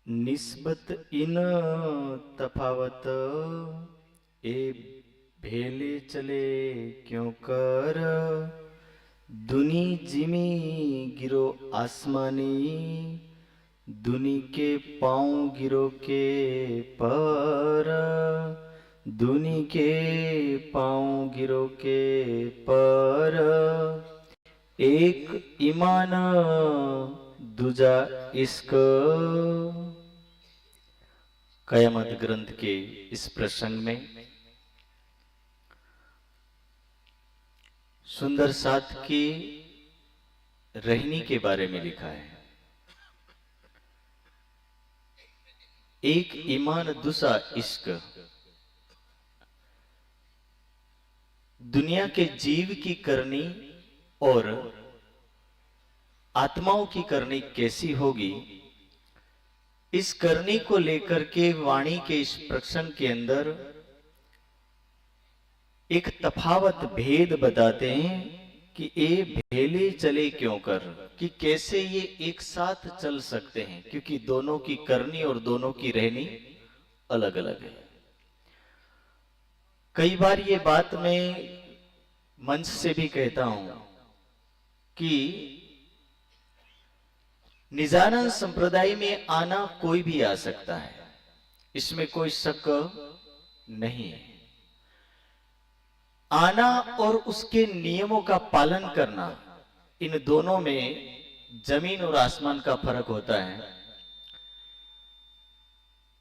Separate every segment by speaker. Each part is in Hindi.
Speaker 1: निस्बत इन तफावत ए भेले चले क्यों कर। दुनी जिमी गिरो आसमानी, दुनी के पाँव गिरो के पर। दुनी के पाँव गिरो के पर। एक ईमान दूजा इश्क। कयामत ग्रंथ के इस प्रसंग में सुंदर साथ की रहनी के बारे में लिखा है। एक ईमान दूसरा इश्क। दुनिया के जीव की करनी और आत्माओं की करनी कैसी होगी, इस करनी को लेकर के वाणी के इस प्रसंग के अंदर एक तफावत भेद बताते हैं कि ये भेले चले क्यों कर, कि कैसे ये एक साथ चल सकते हैं, क्योंकि दोनों की करनी और दोनों की रहनी अलग अलग है। कई बार ये बात मैं मंच से भी कहता हूं कि निजानंद संप्रदाय में आना कोई भी आ सकता है, इसमें कोई शक नहीं है। आना और उसके नियमों का पालन करना, इन दोनों में जमीन और आसमान का फर्क होता है।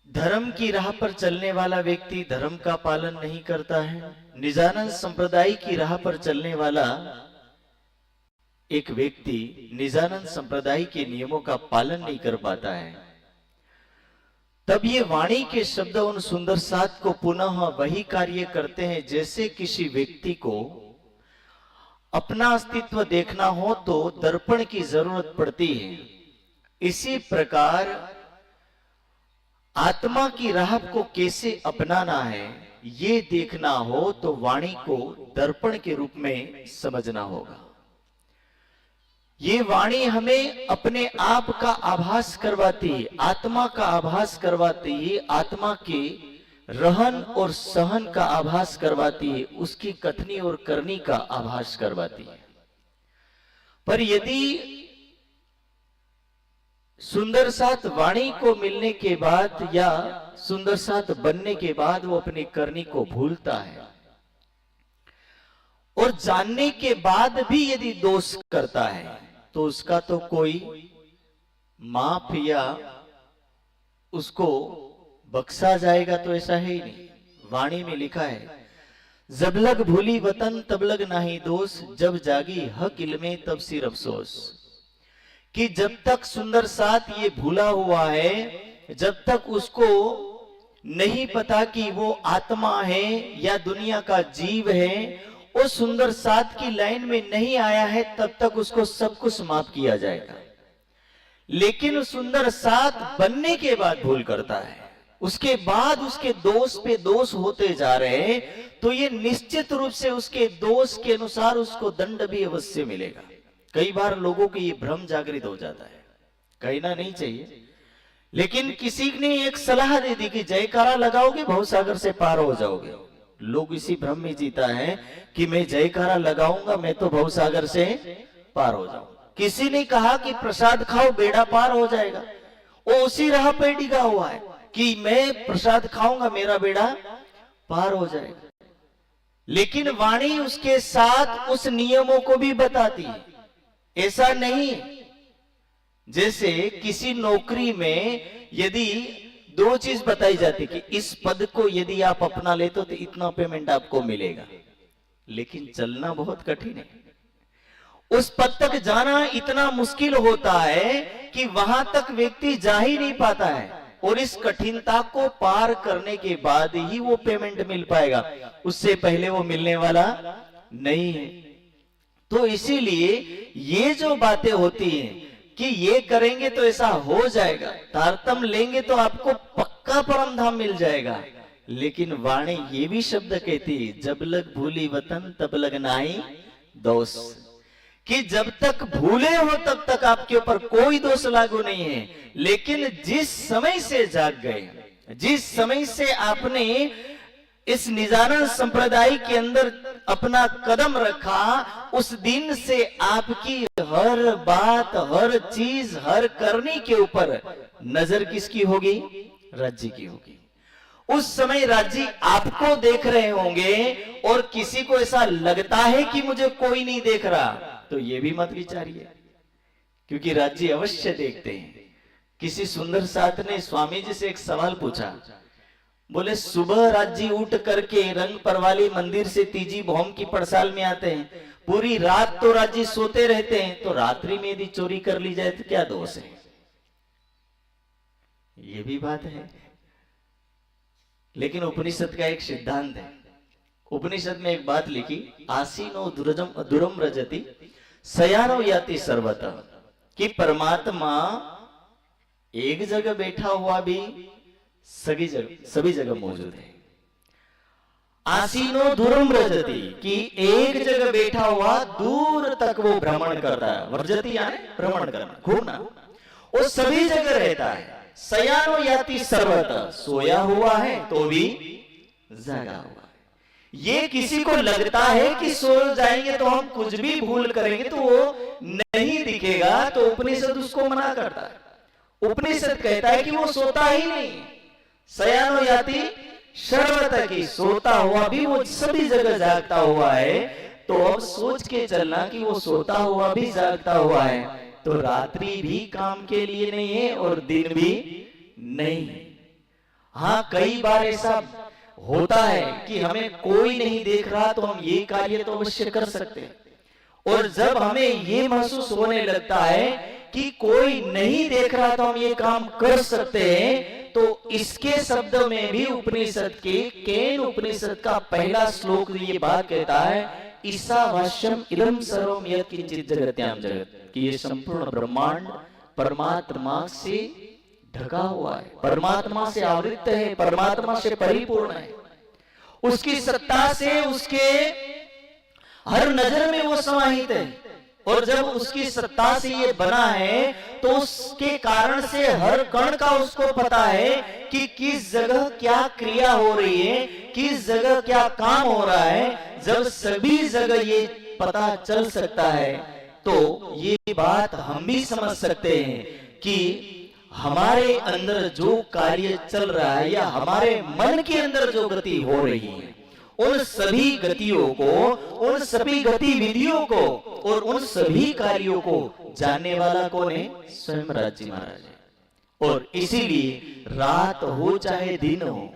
Speaker 1: धर्म की राह पर चलने वाला व्यक्ति धर्म का पालन नहीं करता है। निजानंद संप्रदाय की राह पर चलने वाला एक व्यक्ति निजानंद संप्रदाय के नियमों का पालन नहीं कर पाता है। तब ये वाणी के शब्द उन सुंदर साथ को पुनः वही कार्य करते हैं, जैसे किसी व्यक्ति को अपना अस्तित्व देखना हो तो दर्पण की जरूरत पड़ती है। इसी प्रकार आत्मा की राह को कैसे अपनाना है, ये देखना हो तो वाणी को दर्पण के रूप में समझना होगा। ये वाणी हमें अपने आप का आभास करवाती है, आत्मा का आभास करवाती है, आत्मा के रहन और सहन का आभास करवाती है, उसकी कथनी और करनी का आभास करवाती है। पर यदि सुंदर साथ वाणी को मिलने के बाद या सुंदर साथ बनने के बाद वो अपनी करनी को भूलता है और जानने के बाद भी यदि दोष करता है तो उसका तो कोई माफ या उसको बख्शा जाएगा तो ऐसा है ही नहीं। वाणी में लिखा है, जब लग भूली वतन तब लग नाही दोष, जब जागी हक इल्मे तब सिर अफसोस। कि जब तक सुंदर साथ ये भूला हुआ है, जब तक उसको नहीं पता कि वो आत्मा है या दुनिया का जीव है, वो सुंदर साथ की लाइन में नहीं आया है, तब तक उसको सब कुछ माफ किया जाएगा। लेकिन सुंदर साथ बनने के बाद भूल करता है, उसके बाद उसके दोष पे दोष होते जा रहे हैं, तो ये निश्चित रूप से उसके दोष के अनुसार उसको दंड भी अवश्य मिलेगा। कई बार लोगों को ये भ्रम जागृत हो जाता है, कहना नहीं चाहिए, लेकिन किसी ने एक सलाह दे दी कि जयकारा लगाओगे भवसागर से पार हो जाओगे। लोग इसी भ्रम में जीता है कि मैं जयकारा लगाऊंगा मैं तो भवसागर से पार हो जाऊंगा। किसी ने कहा कि प्रसाद खाओ बेड़ा पार हो जाएगा, वो उसी राह पे टिका हुआ है कि मैं प्रसाद खाऊंगा मेरा बेड़ा पार हो जाएगा। लेकिन वाणी उसके साथ उस नियमों को भी बताती है। ऐसा नहीं जैसे किसी नौकरी में यदि दो चीज बताई जाती कि इस पद को यदि आप अपना लेते हो तो इतना पेमेंट आपको मिलेगा, लेकिन चलना बहुत कठिन है। उस पद तक जाना इतना मुश्किल होता है कि वहां तक व्यक्ति जा ही नहीं पाता है, और इस कठिनता को पार करने के बाद ही वो पेमेंट मिल पाएगा, उससे पहले वो मिलने वाला नहीं है। तो इसीलिए ये जो बातें होती हैं कि ये करेंगे तो ऐसा हो जाएगा, तारतम्य लेंगे तो आपको पक्का परम धाम मिल जाएगा, लेकिन वाणी ये भी शब्द कहती है, जब लग भूली वतन तब लग नाही दोष। कि जब तक भूले हो तब तक आपके ऊपर कोई दोष लागू नहीं है, लेकिन जिस समय से जाग गए, जिस समय से आपने इस निजानंद संप्रदाय के अंदर अपना कदम रखा, उस दिन से आपकी हर बात, हर चीज, हर करने के ऊपर नजर किसकी होगी? राज्य की होगी। उस समय राज्य आपको देख रहे होंगे और किसी को ऐसा लगता है कि मुझे कोई नहीं देख रहा, तो ये भी मत विचारिए, क्योंकि राज्य अवश्य देखते हैं। किसी सुंदर साथ ने स्वामी जी से एक सवाल पूछा, बोले सुबह राज्य उठ करके रंग परवाली मंदिर से तीजी भौम की पड़साल में आते हैं, पूरी रात तो राज्य सोते रहते हैं, तो रात्रि में यदि चोरी कर ली जाए तो क्या दोष है? ये भी बात है। लेकिन उपनिषद का एक सिद्धांत है। उपनिषद में एक बात लिखी, आसीनो दुरम रजति सयानो याति सर्वतः, कि परमात्मा एक जगह बैठा हुआ भी सभी जगह मौजूद है। आसीनो दुरम रजति, कि एक जगह बैठा हुआ दूर तक वो भ्रमण करता है। वर्जति यानी भ्रमण करना, घूमना, वो सभी जगह रहता है। सयानो याति सर्वतः, सोया हुआ है तो भी जागा हुआ है। ये किसी को लगता है कि सो जाएंगे तो हम कुछ भी भूल करेंगे तो वो नहीं दिखेगा, तो उपनिषद उसको मना करता है। उपनिषद कहता है कि वो सोता ही नहीं, सयानो याति सर्वतः, की सोता हुआ भी वो सभी जगह जागता हुआ है। तो अब सोच के चलना कि वो सोता हुआ भी जागता हुआ है, तो रात्रि भी काम के लिए नहीं है और दिन भी नहीं। हाँ, कई बार ऐसा होता है कि हमें कोई नहीं देख रहा तो हम ये कार्य तो अवश्य कर सकते हैं, और जब हमें ये महसूस होने लगता है कि कोई नहीं देख रहा तो हम ये काम कर सकते हैं, तो इसके शब्द में भी उपनिषद के केन उपनिषद का पहला श्लोक ये बात कहता है, ईशावास्यम इदं सर्वम यत् किंचित जगत्याम जगत, कि ये संपूर्ण ब्रह्मांड परमात्मा से ढका हुआ है, परमात्मा से आवृत है, परमात्मा से परिपूर्ण है। उसकी सत्ता से उसके हर नजर में वो समाहित है, और जब उसकी सत्ता से ये बना है तो उसके कारण से हर कण का उसको पता है कि किस जगह क्या क्रिया हो रही है, किस जगह क्या काम हो रहा है। जब सभी जगह ये पता चल सकता है तो ये बात हम भी समझ सकते हैं कि हमारे अंदर जो कार्य चल रहा है या हमारे मन के अंदर जो गति हो रही है, उन सभी गतियों को, उन सभी गतिविधियों को और उन सभी कार्यों को जानने वाला कौन है? स्वयं राज्य महाराज है। और इसीलिए रात हो चाहे दिन हो,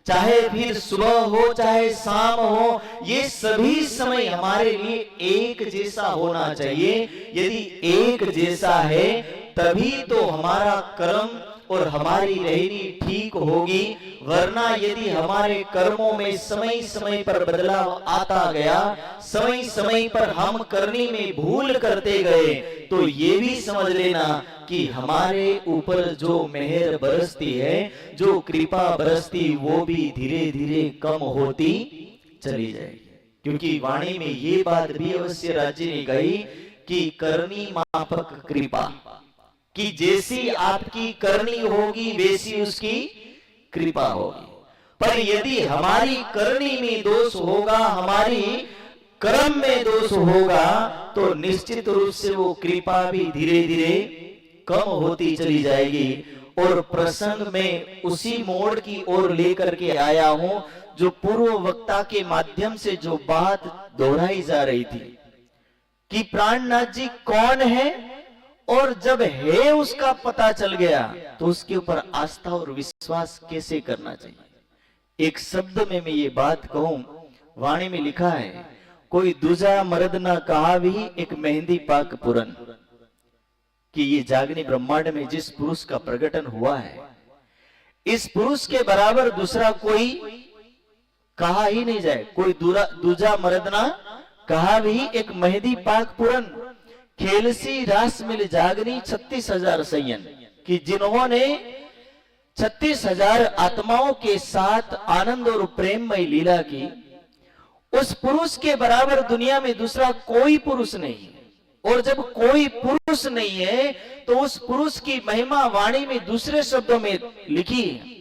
Speaker 1: चाहे फिर सुबह हो चाहे शाम हो, ये सभी समय हमारे लिए एक जैसा होना चाहिए। यदि एक जैसा है तभी तो हमारा कर्म और हमारी रहनी ठीक होगी, वरना यदि हमारे कर्मों में समय समय पर बदलाव आता गया, समय समय पर हम करने में भूल करते गए, तो ये भी समझ लेना कि हमारे ऊपर जो मेहर बरसती है, जो कृपा बरसती, वो भी धीरे धीरे कम होती चली जाएगी। क्योंकि वाणी में ये बात भी अवश्य राज्य ने कही कि करनी मापक कृपा, कि जैसी आपकी करनी होगी वैसी उसकी कृपा होगी। पर यदि हमारी करनी में दोष होगा, हमारी कर्म में दोष होगा, तो निश्चित रूप से वो कृपा भी धीरे धीरे कम होती चली जाएगी। और प्रसंग में उसी मोड़ की ओर लेकर के आया हूं जो पूर्व वक्ता के माध्यम से जो बात दोहराई जा रही थी कि प्राणनाथ जी कौन है, और जब है उसका पता चल गया तो उसके ऊपर आस्था और विश्वास कैसे करना चाहिए। एक शब्द में मैं ये बात कहूं, वाणी में लिखा है, कोई दूजा मर्द ना कहा भी एक मेहंदी पाक पुरन, कि ये जागनी ब्रह्मांड में जिस पुरुष का प्रकटन हुआ है, इस पुरुष के बराबर दूसरा कोई कहा ही नहीं जाए। कोई दूजा मर्द ना कहा भी एक मेहंदी पाक पुरन, खेलसी रास मिल जागनी 36,000 सैयन, कि जिन्होंने 36,000 आत्माओं के साथ आनंद और प्रेममय लीला की, उस पुरुष के बराबर दुनिया में दूसरा कोई पुरुष नहीं। और जब कोई पुरुष नहीं है तो उस पुरुष की महिमा वाणी में दूसरे शब्दों में लिखी है,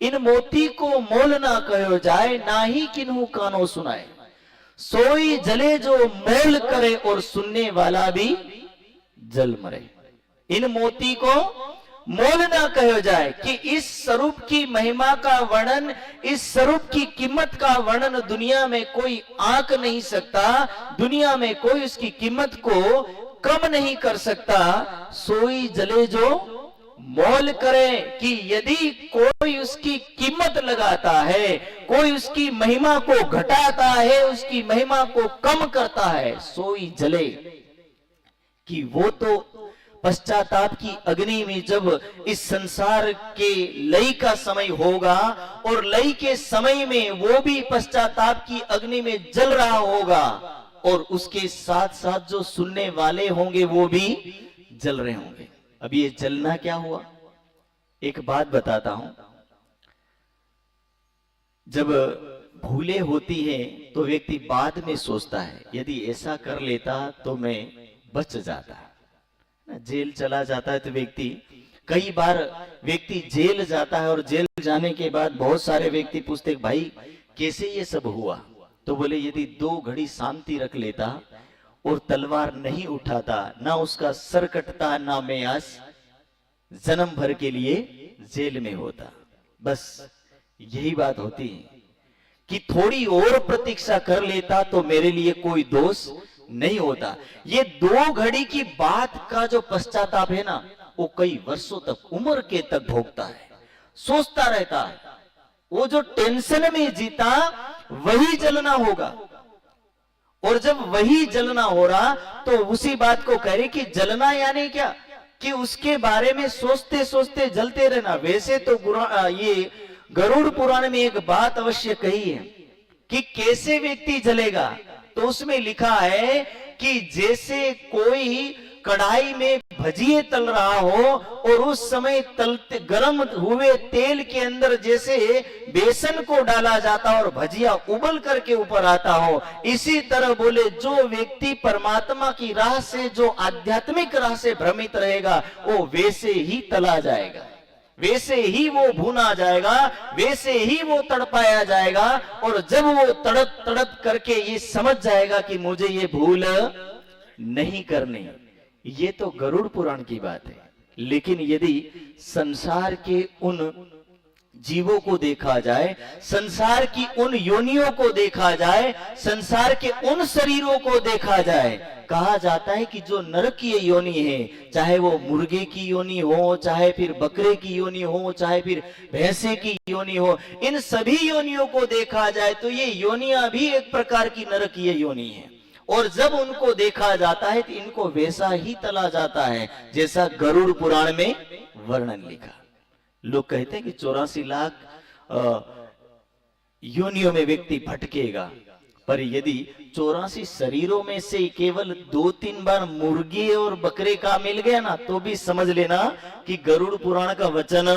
Speaker 1: इन मोती को मोल ना कहो जाए, ना ही किन्हू कानों सुनाए, सोई जले जो मोल करे और सुनने वाला भी जल मरे। इन मोती को मोल ना कहो जाए कि इस स्वरूप की महिमा का वर्णन, इस स्वरूप की कीमत का वर्णन दुनिया में कोई आंक नहीं सकता, दुनिया में कोई उसकी कीमत को कम नहीं कर सकता। सोई जले जो मोल करे, कि यदि कोई उसकी कीमत लगाता है, कोई उसकी महिमा को घटाता है, उसकी महिमा को कम करता है, सोई जले, कि वो तो पश्चाताप की अग्नि में जब इस संसार के लय का समय होगा और लय के समय में वो भी पश्चाताप की अग्नि में जल रहा होगा और उसके साथ साथ जो सुनने वाले होंगे वो भी जल रहे होंगे। अब ये जलना क्या हुआ, एक बात बताता हूं। जब भूले होती है तो व्यक्ति बाद में सोचता है यदि ऐसा कर लेता तो मैं बच जाता। जेल चला जाता है तो व्यक्ति, कई बार व्यक्ति जेल जाता है और जेल जाने के बाद बहुत सारे व्यक्ति पूछते भाई कैसे ये सब हुआ, तो बोले यदि 2 घड़ी शांति रख लेता और तलवार नहीं उठाता, ना उसका सर कटता, ना मैं आज जन्म भर के लिए जेल में होता। बस यही बात होती है कि थोड़ी और प्रतीक्षा कर लेता तो मेरे लिए कोई दोष नहीं होता। ये 2 घड़ी की बात का जो पश्चाताप है ना, वो कई वर्षों तक, उम्र के तक भोगता है, सोचता रहता है। वो जो टेंशन में जीता वही जलना होगा, और जब वही जलना हो रहा तो उसी बात को कह रही कि जलना यानी क्या, कि उसके बारे में सोचते सोचते जलते रहना। वैसे तो ये गरुड़ पुराण में एक बात अवश्य कही है कि कैसे व्यक्ति जलेगा, तो उसमें लिखा है कि जैसे कोई कढ़ाई में भजिए तल रहा हो और उस समय तलते गर्म हुए तेल के अंदर जैसे बेसन को डाला जाता और भजिया उबल करके ऊपर आता हो, इसी तरह बोले जो व्यक्ति परमात्मा की राह से, जो आध्यात्मिक राह से भ्रमित रहेगा वो वैसे ही तला जाएगा, वैसे ही वो भुना जाएगा, वैसे ही वो तड़पाया जाएगा। और जब वो तड़प तड़प करके ये समझ जाएगा कि मुझे ये भूल नहीं करनी, ये तो गरुड़ पुराण की बात है। लेकिन यदि संसार के उन जीवों को देखा जाए, संसार की उन योनियों को देखा जाए, संसार के उन शरीरों को देखा जाए, कहा जाता है कि जो नरकीय योनि है, चाहे वो मुर्गे की योनि हो, चाहे फिर बकरे की योनि हो, चाहे फिर भैंसे की योनि हो, इन सभी योनियों को देखा जाए तो ये योनियां भी एक प्रकार की नरकीय योनि है। और जब उनको देखा जाता है तो इनको वैसा ही तला जाता है जैसा गरुड़ पुराण में वर्णन लिखा। लोग कहते हैं कि 84 लाख योनियों में व्यक्ति भटकेगा, पर यदि 84 शरीरों में से केवल 2-3 बार मुर्गी और बकरे का मिल गया ना, तो भी समझ लेना कि गरुड़ पुराण का वचन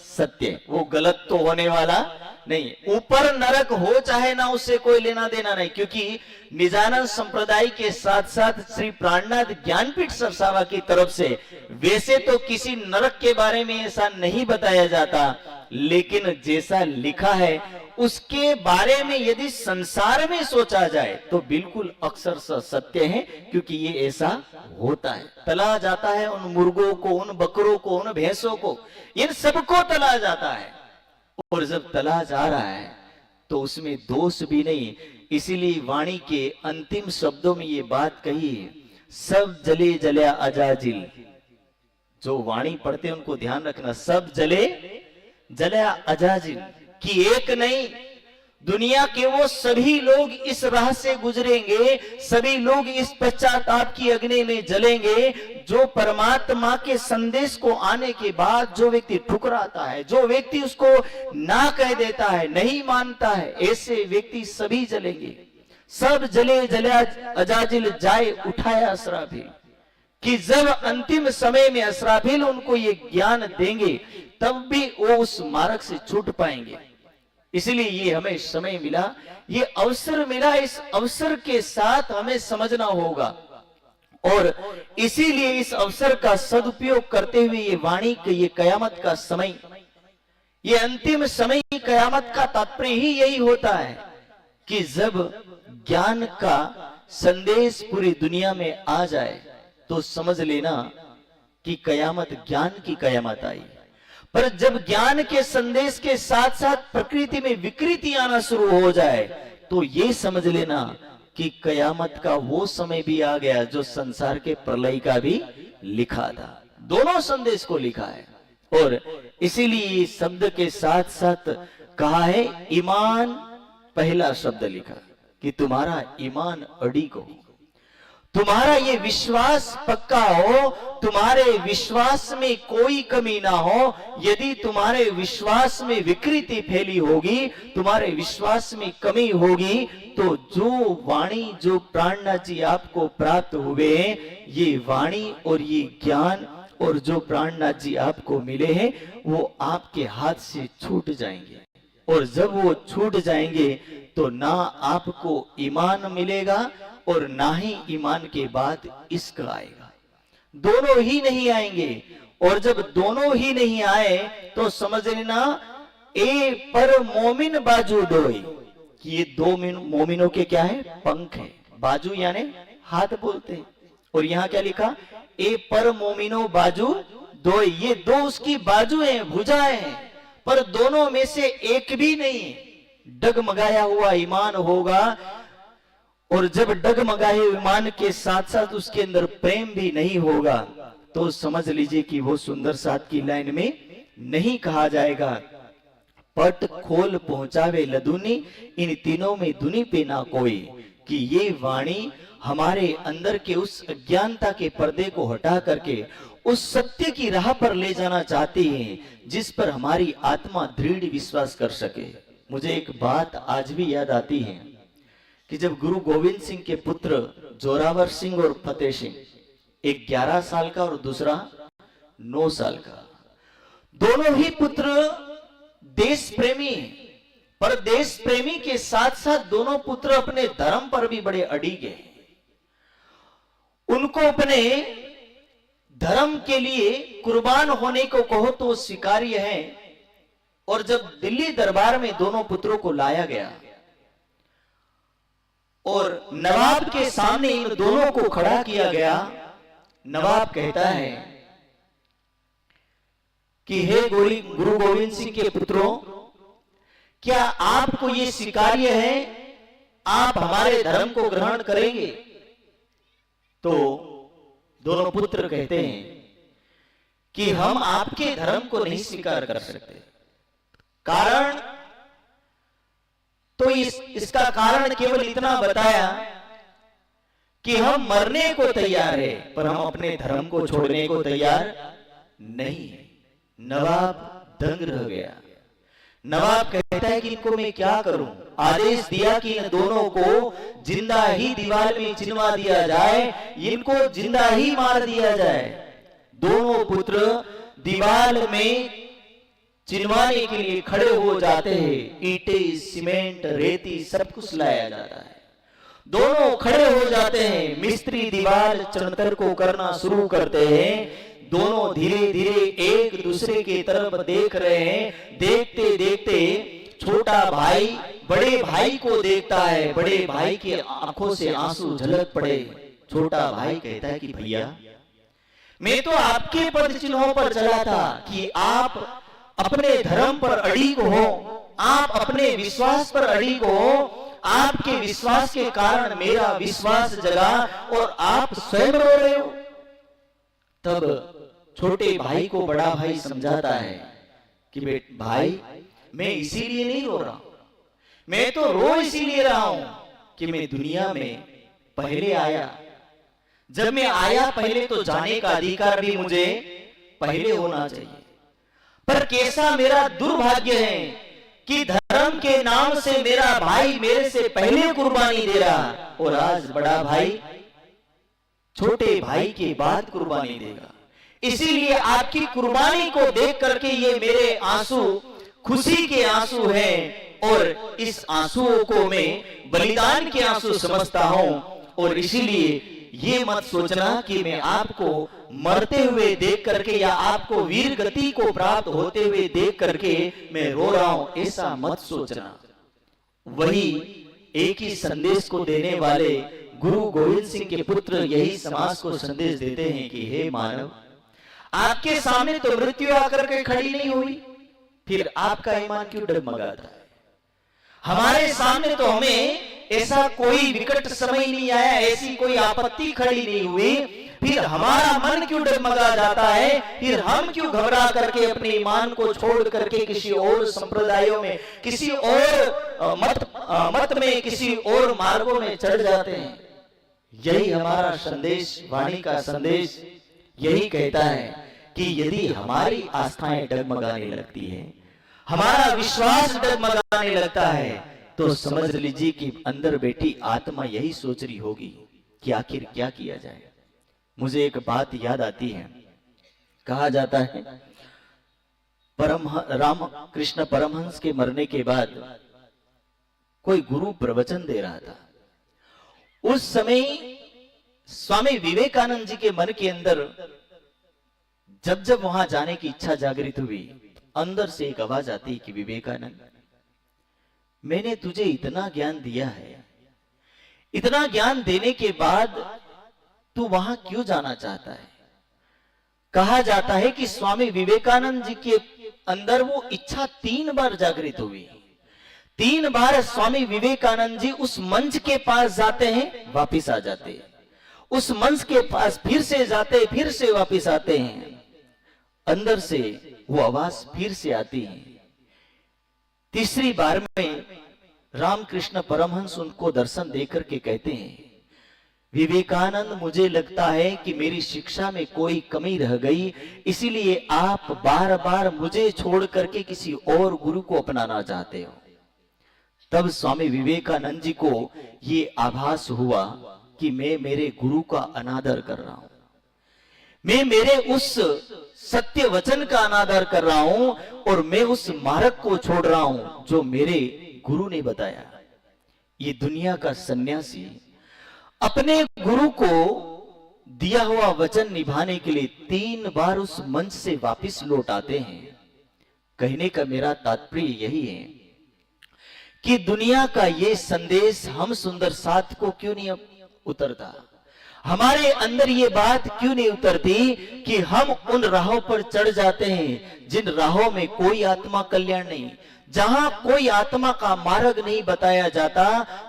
Speaker 1: सत्य, वो गलत तो होने वाला नहीं। ऊपर नरक हो चाहे ना, उससे कोई लेना देना नहीं, क्योंकि निजानंद संप्रदाय के साथ साथ श्री प्राणनाथ ज्ञानपीठ सरसावा की तरफ से वैसे तो किसी नरक के बारे में ऐसा नहीं बताया जाता, लेकिन जैसा लिखा है उसके बारे में यदि संसार में सोचा जाए तो बिल्कुल अक्षरशः सत्य है, क्योंकि ये ऐसा होता है। तला जाता है उन मुर्गों को, उन बकरों को, उन भैंसों को, इन सबको तला जाता है। और जब तला जा रहा है तो उसमें दोष भी नहीं, इसीलिए वाणी के अंतिम शब्दों में ये बात कही है, सब जले जल्या अजाजिल। जो वाणी पढ़ते हैं उनको ध्यान रखना, सब जले जल्या अजाजिल, कि एक नहीं, दुनिया के वो सभी लोग इस राह से गुजरेंगे, सभी लोग इस पश्चाताप की अग्नि में जलेंगे। जो परमात्मा के संदेश को आने के बाद जो व्यक्ति ठुकराता है, जो व्यक्ति उसको ना कह देता है, नहीं मानता है, ऐसे व्यक्ति सभी जलेंगे। सब जले जल्या अजाजिल जाए उठाया असराफिल, कि जब अंतिम समय में असराफिल उनको ये ज्ञान देंगे तब भी वो उस मार्ग से छूट पाएंगे। इसलिए ये हमें समय मिला, ये अवसर मिला, इस अवसर के साथ हमें समझना होगा और इसीलिए इस अवसर का सदुपयोग करते हुए ये वाणी के ये कयामत का समय, ये अंतिम समय, कयामत का तात्पर्य ही यही होता है कि जब ज्ञान का संदेश पूरी दुनिया में आ जाए तो समझ लेना कि कयामत ज्ञान की कयामत आई। पर जब ज्ञान के संदेश के साथ साथ प्रकृति में विकृति आना शुरू हो जाए तो ये समझ लेना कि कयामत का वो समय भी आ गया जो संसार के प्रलय का भी लिखा था। दोनों संदेश को लिखा है। और इसीलिए शब्द के साथ साथ कहा है ईमान, पहला शब्द लिखा कि तुम्हारा ईमान अडिग हो, तुम्हारा ये विश्वास पक्का हो, तुम्हारे विश्वास में कोई कमी ना हो। यदि तुम्हारे विश्वास में विकृति फैली होगी, तुम्हारे विश्वास में कमी होगी, तो जो वाणी, जो प्राणनाथ जी आपको प्राप्त हुए, ये वाणी और ये ज्ञान और जो प्राणनाथ जी आपको मिले हैं वो आपके हाथ से छूट जाएंगे। और जब वो छूट जाएंगे तो ना आपको ईमान मिलेगा और ना ही ईमान के बाद इश्क आएगा। दोनों ही नहीं आएंगे। और जब दोनों ही नहीं आए तो समझ लेना ए पर मोमिन बाजू दोई, कि ये दो मोमिनों के क्या है, पंख है। बाजू यानी हाथ बोलते हैं। और यहाँ क्या लिखा, ए पर मोमिनो बाजू दो, ये दो उसकी बाजू हैं, भुजाएं हैं, पर दोनों में से एक भी नहीं डगमगाया हुआ ईमान होगा। और जब डगमगाए ईमान के साथ साथ उसके अंदर प्रेम भी नहीं होगा तो समझ लीजिए कि वो सुंदर साथ की लाइन में नहीं कहा जाएगा पट खोल पहुंचावे लदुनी, इन तीनों में दुनी पे ना कोई। कि ये वाणी हमारे अंदर के उस अज्ञानता के पर्दे को हटा करके उस सत्य की राह पर ले जाना चाहती है जिस पर हमारी आत्मा दृढ़ विश्वास कर सके। मुझे एक बात आज भी याद आती है कि जब गुरु गोविंद सिंह के पुत्र जोरावर सिंह और फतेह सिंह, एक 11 साल का और दूसरा 9 साल का, दोनों ही पुत्र देश प्रेमी, पर देश प्रेमी के साथ साथ दोनों पुत्र अपने धर्म पर भी बड़े अड़िग हैं। उनको अपने धर्म के लिए कुर्बान होने को कहो तो स्वीकार्य है। और जब दिल्ली दरबार में दोनों पुत्रों को लाया गया और नवाब के सामने इन दोनों को खड़ा किया गया, नवाब कहता है कि हे गुरु गोविंद सिंह के पुत्रों, क्या आपको ये स्वीकार्य है, आप हमारे धर्म को ग्रहण करेंगे? तो दोनों पुत्र कहते हैं कि हम आपके धर्म को नहीं स्वीकार कर सकते। कारण तो इसका कारण केवल इतना बताया कि हम मरने को तैयार है पर हम अपने धर्म को छोड़ने को तैयार नहीं है। नवाब दंग रह गया। नवाब कहता है कि इनको मैं क्या करूं? आदेश दिया कि इन दोनों को जिंदा ही दीवार में चिनवा दिया जाए, इनको जिंदा ही मार दिया जाए। दोनों पुत्र दीवार में चिनवाने के लिए खड़े हो जाते हैं। ईंटे, सीमेंट, रेती सब कुछ लाया जाता है। दोनों खड़े हो जाते हैं। मिस्त्री दीवार चणतर को करना शुरू करते हैं। दोनों धीरे धीरे एक दूसरे की तरफ देख रहे हैं। देखते देखते छोटा भाई बड़े भाई को देखता है। बड़े भाई की आंखों से आंसू झलक पड़े। छोटा भाई कहता है कि भैया, मैं तो आपके पद चिन्हों पर चला था कि आप अपने धर्म पर अड़िग हो, आप अपने विश्वास पर अड़िग हो। आपके विश्वास के कारण मेरा विश्वास जगा और आप स्वयं रो रहे हो। तब छोटे भाई को बड़ा भाई समझाता है कि भाई, मैं इसीलिए नहीं रो रहा, मैं तो रो इसीलिए रहा हूं कि मैं दुनिया में पहले आया। जब मैं आया पहले तो जाने का अधिकार भी मुझे पहले होना चाहिए। पर कैसा मेरा दुर्भाग्य है कि धर्म के नाम से मेरा भाई मेरे से पहले कुर्बानी दे रहा और आज बड़ा भाई छोटे भाई के बाद कुर्बानी देगा। इसीलिए आपकी कुर्बानी को देख करके ये मेरे आंसू खुशी के आंसू हैं और इस आंसुओं को मैं बलिदान के आंसू समझता हूं। और इसीलिए ये मत सोचना कि मैं आपको मरते हुए देख करके या आपको वीर गति को प्राप्त होते हुए देख करके मैं रो रहा हूं, ऐसा मत सोचना। वही एक ही संदेश को देने वाले गुरु गोविंद सिंह के पुत्र यही समाज को संदेश देते हैं कि हे मानव, आपके सामने तो मृत्यु आकर के खड़ी नहीं हुई, फिर आपका ईमान क्यों डगमगाता है? हमारे सामने तो हमें ऐसा कोई विकट समय नहीं आया, ऐसी कोई आपत्ति खड़ी नहीं हुई, फिर हमारा मन क्यों डगमगा जाता है? फिर हम क्यों घबरा करके अपने ईमान को छोड़ करके किसी और संप्रदायों में, किसी और मत में, किसी और मार्गों में चढ़ जाते हैं? यही हमारा संदेश, वाणी का संदेश यही कहता है कि यदि हमारी आस्थाएं डगमगाने लगती है, हमारा विश्वास डगमगाने लगता है, तो समझ लीजिए कि अंदर बैठी आत्मा यही सोच रही होगी कि आखिर क्या किया जाए। मुझे एक बात याद आती है, कहा जाता है राम कृष्ण परमहंस के मरने के बाद कोई गुरु प्रवचन दे रहा था। उस समय स्वामी विवेकानंद जी के मन के अंदर जब जब वहां जाने की इच्छा जागृत हुई, अंदर से एक आवाज आती कि विवेकानंद, मैंने तुझे इतना ज्ञान दिया है, इतना ज्ञान देने के बाद तू वहां क्यों जाना चाहता है? कहा जाता है कि स्वामी विवेकानंद जी के अंदर वो इच्छा 3 बार जागृत हुई। 3 बार स्वामी विवेकानंद जी उस मंच के पास जाते हैं, वापिस आ जाते हैं, उस मंच के पास फिर से जाते, फिर से वापिस आते हैं। अंदर से वो आवाज फिर से आती है। तीसरी बार में रामकृष्ण परमहंस उनको दर्शन देकर के कहते हैं, विवेकानंद, मुझे लगता है कि मेरी शिक्षा में कोई कमी रह गई, इसीलिए आप बार बार मुझे छोड़ करके किसी और गुरु को अपनाना चाहते हो। तब स्वामी विवेकानंद जी को ये आभास हुआ कि मैं मेरे गुरु का अनादर कर रहा हूं, मैं मेरे उस सत्य वचन का अनादर कर रहा हूं और मैं उस मार्ग को छोड़ रहा हूं जो मेरे गुरु ने बताया। ये दुनिया का सन्यासी अपने गुरु को दिया हुआ वचन निभाने के लिए 3 बार उस मंच से वापस लौट आते हैं। कहने का मेरा तात्पर्य यही है कि दुनिया का ये संदेश हम सुंदर साथ को क्यों नहीं उतरता, हमारे अंदर ये बात क्यों नहीं उतरती कि हम उन राहों पर चढ़ जाते हैं जिन राहों में कोई आत्मा कल्याण नहीं, जहां कोई आत्मा का मार्ग नहीं बताया जाता,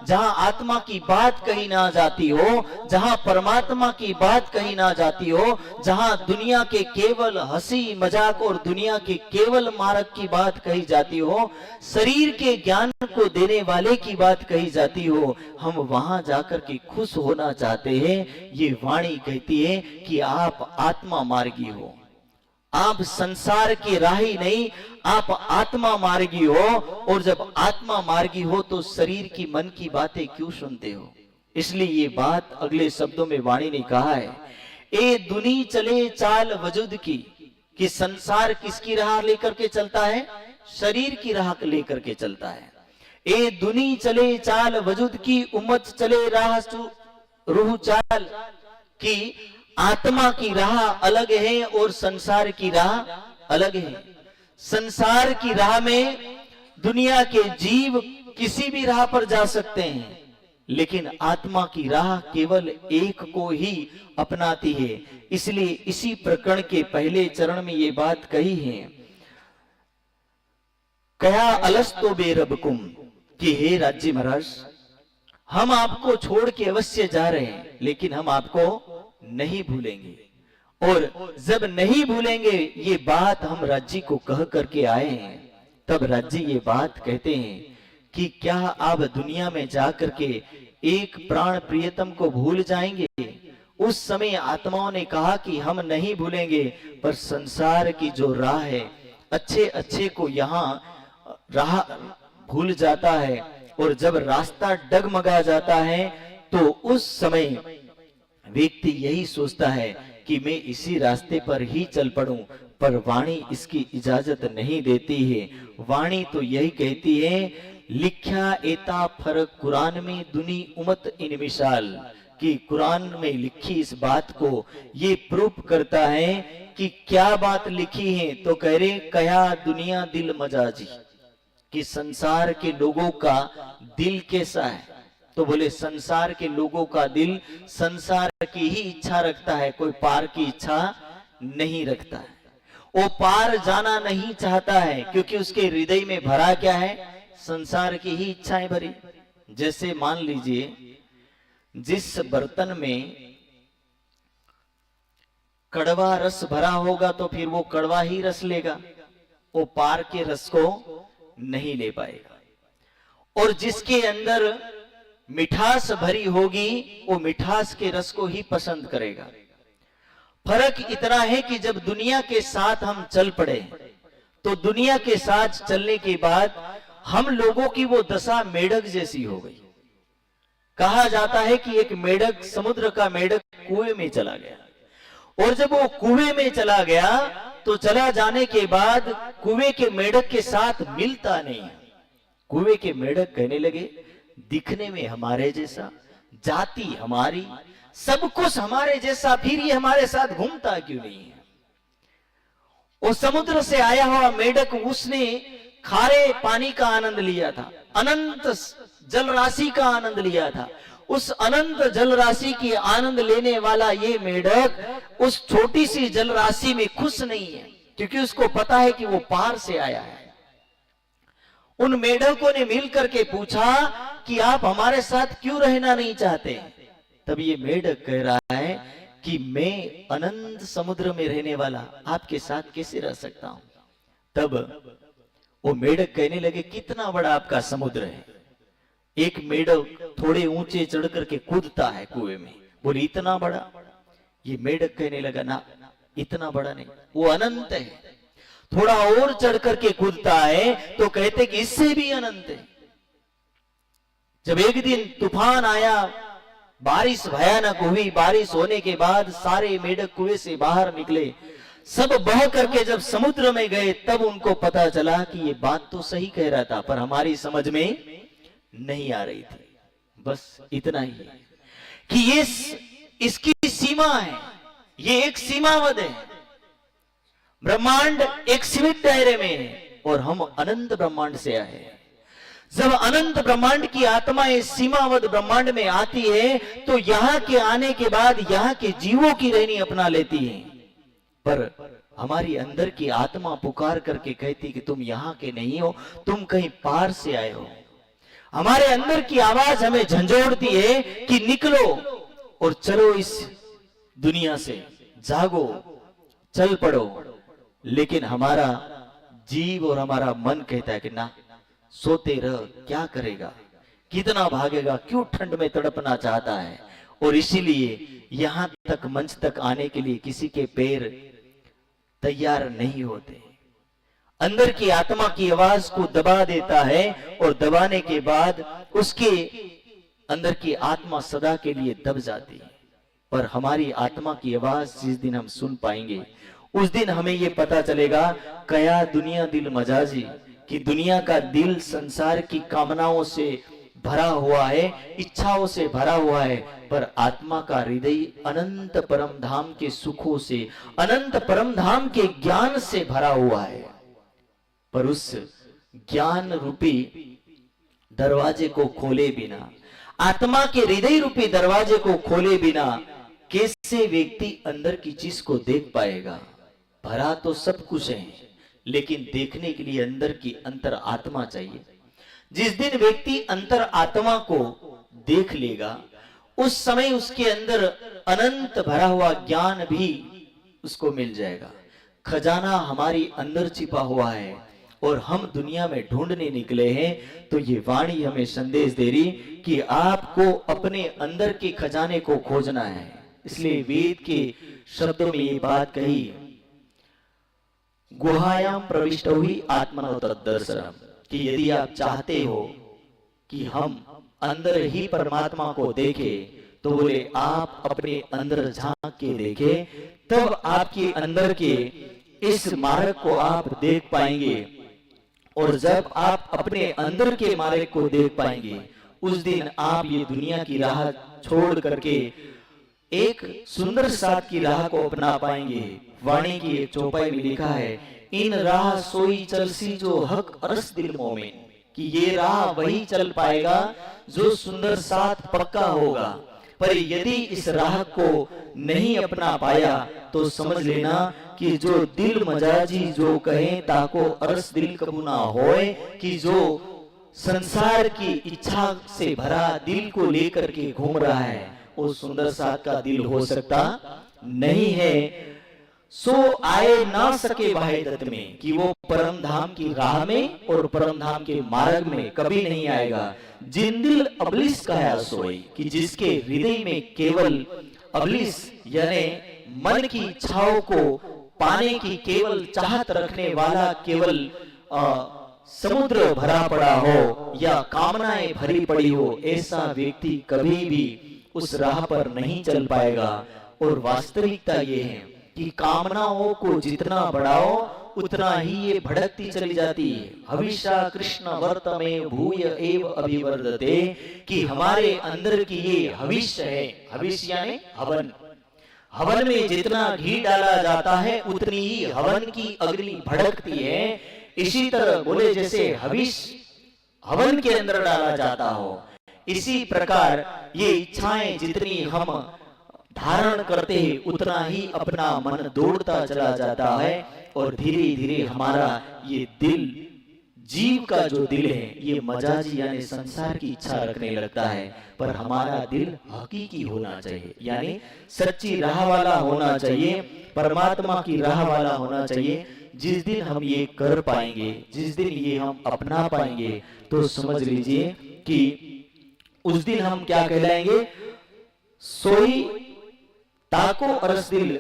Speaker 1: जहां आत्मा की बात कही ना जाती हो, जहां परमात्मा की बात कही ना जाती हो, जहां दुनिया के केवल हंसी मजाक और दुनिया के केवल मार्ग की बात कही जाती हो, शरीर के ज्ञान को देने वाले की बात कही जाती हो, हम वहां जाकर के खुश होना चाहते हैं। ये वाणी कहती है कि आप आत्मा मार्गी हो, आप संसार की राही नहीं, आप आत्मा मार्गी हो। और जब आत्मा मार्गी हो तो शरीर की मन की बातें क्यों सुनते हो? इसलिए ये बात अगले शब्दों में वाणी ने कहा है, ए दुनी चले चाल वजूद की, कि संसार किसकी राह लेकर के चलता है? शरीर की राह लेकर के चलता है। ए दुनी चले चाल वजूद की, उम्मत चले राह रूह चाल की, आत्मा की राह अलग है और संसार की राह अलग है। संसार की राह में दुनिया के जीव किसी भी राह पर जा सकते हैं, लेकिन आत्मा की राह केवल एक को ही अपनाती है। इसलिए इसी प्रकरण के पहले चरण में ये बात कही है, कया अलस्तो बेरबकुम, कि हे राज्य महाराज, हम आपको छोड़ के अवश्य जा रहे हैं, लेकिन हम आपको नहीं भूलेंगे। और जब नहीं भूलेंगे ये बात हम राज्य को कह करके आए हैं, तब राज्य ये बात कहते हैं कि क्या आप दुनिया में जाकर के एक प्राण प्रियतम को भूल जाएंगे? उस समय आत्माओं ने कहा कि हम नहीं भूलेंगे, पर संसार की जो राह है, अच्छे अच्छे को यहाँ राह भूल जाता है, और जब रास्ता डगमगा जाता है तो उस समय व्यक्ति यही सोचता है कि मैं इसी रास्ते पर ही चल पड़ूं, पर वाणी इसकी इजाजत नहीं देती है। वाणी तो यही कहती है, लिख्या एता फर्क कुरान में दुनी उमत इन मिसाल, कि कुरान में लिखी इस बात को ये प्रूफ करता है कि क्या बात लिखी है। तो कह रहे कया दुनिया दिल मजाजी, कि संसार के लोगों का दिल कैसा है। तो बोले संसार के लोगों का दिल संसार की ही इच्छा रखता है, कोई पार की इच्छा नहीं रखता है। वो पार जाना नहीं चाहता है, क्योंकि उसके हृदय में भरा क्या है, संसार की ही इच्छाएं भरी। जैसे मान लीजिए जिस बर्तन में कड़वा रस भरा होगा तो फिर वो कड़वा ही रस लेगा, वो पार के रस को नहीं ले पाएगा। और जिसके अंदर मिठास भरी होगी वो मिठास के रस को ही पसंद करेगा। फर्क इतना है कि जब दुनिया के साथ हम चल पड़े तो दुनिया के साथ चलने के बाद हम लोगों की वो दशा मेढक जैसी हो गई। कहा जाता है कि एक मेढक, समुद्र का मेढक कुएं में चला गया, और जब वो कुएं में चला गया तो चला जाने के बाद कुएं के मेढक के साथ मिलता नहीं। कुएं के मेढक कहने लगे दिखने में हमारे जैसा, जाति हमारी, सब कुछ हमारे जैसा, फिर ये हमारे साथ घूमता क्यों नहीं है। वो समुद्र से आया हुआ मेढक, उसने खारे पानी का आनंद लिया था, अनंत जल राशि का आनंद लिया था। उस अनंत जल राशि की आनंद लेने वाला ये मेढक उस छोटी सी जल राशि में खुश नहीं है, क्योंकि उसको पता है कि वो पार से आया है। उन मेढकों ने मिलकर के पूछा कि आप हमारे साथ क्यों रहना नहीं चाहते। तब ये मेढक कह रहा है कि मैं अनंत समुद्र में रहने वाला आपके साथ कैसे रह सकता हूं। तब वो मेढक कहने लगे कितना बड़ा आपका समुद्र है। एक मेढक थोड़े ऊंचे चढ़ करके कूदता है कुएं में, बोले इतना बड़ा। ये मेढक कहने लगा ना, इतना बड़ा नहीं, वो अनंत है। थोड़ा और चढ़ करके कूदता है तो कहते कि इससे भी अनंत है। जब एक दिन तूफान आया, बारिश भयानक हुई, बारिश होने के बाद सारे मेढक कुएं से बाहर निकले, सब बह करके जब समुद्र में गए तब उनको पता चला कि ये बात तो सही कह रहा था, पर हमारी समझ में नहीं आ रही थी। बस इतना ही है कि ये इसकी सीमा है, ये एक सीमावद है। ब्रह्मांड एक सीमित दायरे में है और हम अनंत ब्रह्मांड से आए हैं। जब अनंत ब्रह्मांड की आत्मा इस सीमावद ब्रह्मांड में आती है तो यहां के आने के बाद यहां के जीवों की रहनी अपना लेती है, पर हमारी अंदर की आत्मा पुकार करके कहती कि तुम यहां के नहीं हो, तुम कहीं पार से आए हो। हमारे अंदर की आवाज हमें झंझोड़ती है कि निकलो और चलो इस दुनिया से, जागो, चल पड़ो। लेकिन हमारा जीव और हमारा मन कहता है कि ना, सोते रह, क्या करेगा, कितना भागेगा, क्यों ठंड में तड़पना चाहता है। और इसीलिए यहां तक, मंच तक आने के लिए किसी के पैर तैयार नहीं होते। अंदर की आत्मा की आवाज को दबा देता है और दबाने के बाद उसके अंदर की आत्मा सदा के लिए दब जाती है। पर हमारी आत्मा की आवाज जिस दिन हम सुन पाएंगे उस दिन हमें यह पता चलेगा कया दुनिया दिल मजाजी, कि दुनिया का दिल संसार की कामनाओं से भरा हुआ है, इच्छाओं से भरा हुआ है, पर आत्मा का हृदय अनंत परम धाम के सुखों से, अनंत परम धाम के ज्ञान से भरा हुआ है। पर उस ज्ञान रूपी दरवाजे को खोले बिना, आत्मा के हृदय रूपी दरवाजे को खोले बिना कैसे व्यक्ति अंदर की चीज को देख पाएगा। भरा तो सब कुछ है, लेकिन देखने के लिए अंदर की अंतर आत्मा चाहिए। जिस दिन व्यक्ति अंतर आत्मा को देख लेगा उस समय उसके अंदर अनंत भरा हुआ ज्ञान भी उसको मिल जाएगा। खजाना हमारी अंदर छिपा हुआ है और हम दुनिया में ढूंढने निकले हैं। तो ये वाणी हमें संदेश दे रही कि आपको अपने अंदर के खजाने को खोजना है। इसलिए वेद के शब्दों में ये बात कही, गुहायाम प्रविष्टो ही आत्मनो तद्दर्शनम, कि यदि आप चाहते हो कि हम अंदर ही परमात्मा को देखें तो बोले आप अपने अंदर झांक के देखें, तब आपके अंदर के इस मार्ग को आप देख पाएंगे। और जब आप अपने अंदर के मार्ग को देख पाएंगे उस दिन आप ये दुनिया की राह छोड़ करके एक सुंदर साथ की राह को अपना पाएंगे। वाणी की एक चौपाई में लिखा है, इन राह सोई चलसी जो हक अरस दिल मोमिन, कि ये राह वही चल पाएगा जो सुंदर साथ पक्का होगा। पर यदि इस राह को नहीं अपना पाया तो समझ लेना कि जो दिल मजाजी जो कहे ताको अरस दिल कबू ना होए, कि जो संसार की इच्छा से भरा दिल को लेकर के घूम रहा है वो सुंदर साथ का दिल हो सकता नहीं है। सो आए ना सके वाहिदत में, कि वो परम धाम की राह में और परम धाम के मार्ग में कभी नहीं आएगा। जिन दिल अबलिस का है सोई, कि जिसके हृदय में केवल अबलिस यानी मन की इच्छाओं को पाने की केवल चाहत रखने वाला केवल समुद्र भरा पड़ा हो या कामनाएं भरी पड़ी हो, ऐसा व्यक्ति कभी भी उस राह पर नहीं चल पाएगा। और वास्तविकता ये है कि कामनाओं को जितना बढ़ाओ उतना ही ये भड़कती चली जाती है। हविषा कृष्ण वर्तमे भूय एव अभिवर्धते, कि हमारे अंदर की ये हविष्य है, हविष्य यानी हवन, हवन में जितना घी डाला जाता है उतनी ही हवन की अग्नि भड़कती है। इसी तरह बोले जैसे हविष हवन के अंदर डाला जाता हो, इसी प्रकार ये इच्छाएं जितनी हम धारण करते हैं उतना ही अपना मन दौड़ता चला जाता है और धीरे धीरे हमारा ये दिल, जीव का जो दिल है ये मजाजी यानी संसार की इच्छा रखने लगता है। पर हमारा दिल हकीकी होना चाहिए, यानी सच्ची राह वाला होना चाहिए, परमात्मा की राह वाला होना चाहिए। जिस दिन हम ये कर पाएंगे, जिस दिन ये हम अपना पाएंगे, तो समझ लीजिए कि उस दिन हम क्या कहलाएंगे, सोई ताको अरस दिल,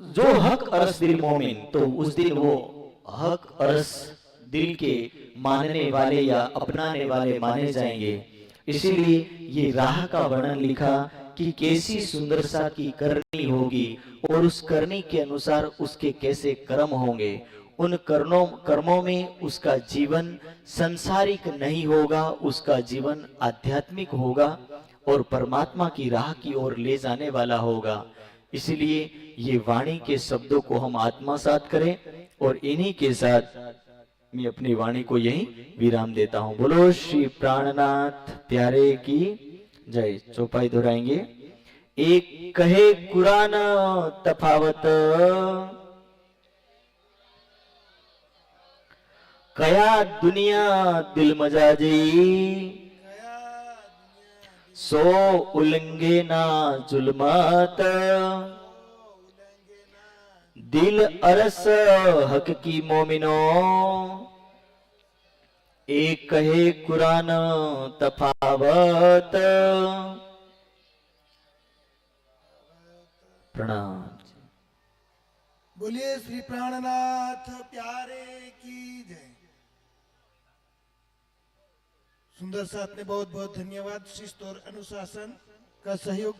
Speaker 1: जो हक अरस दिल मोमिन, तो उस दिन वो हक अरस दिल के मानने वाले या अपनाने वाले माने जाएंगे। इसीलिए ये राह का वर्णन लिखा कि कैसी सुंदर सा की करनी होगी और उस करनी के अनुसार उसके कैसे कर्म होंगे। उन कर्मों में उसका जीवन संसारिक नहीं होगा, उसका जीवन आध्यात्मिक होगा और परमात्मा की राह की ओर ले जाने वाला होगा। इसलिए ये वाणी के शब्दों को हम आत्मसात करें और इन्हीं के साथ मैं अपनी वाणी को यही विराम देता हूं। बोलो श्री प्राणनाथ प्यारे की जय। चौपाई दोहराएंगे। एक कहे कुरान तफावत, कया दुनिया दिल मजाजी, सो उलंगे ना जुल्मत, दिल अरस हक की मोमिनो, एक कहे कुरान तफावत। प्रणाम।
Speaker 2: बोलिए श्री प्राणनाथ प्यारे की जय। सुंदर साथ ने बहुत बहुत धन्यवाद। शिस्त और अनुशासन का सहयोग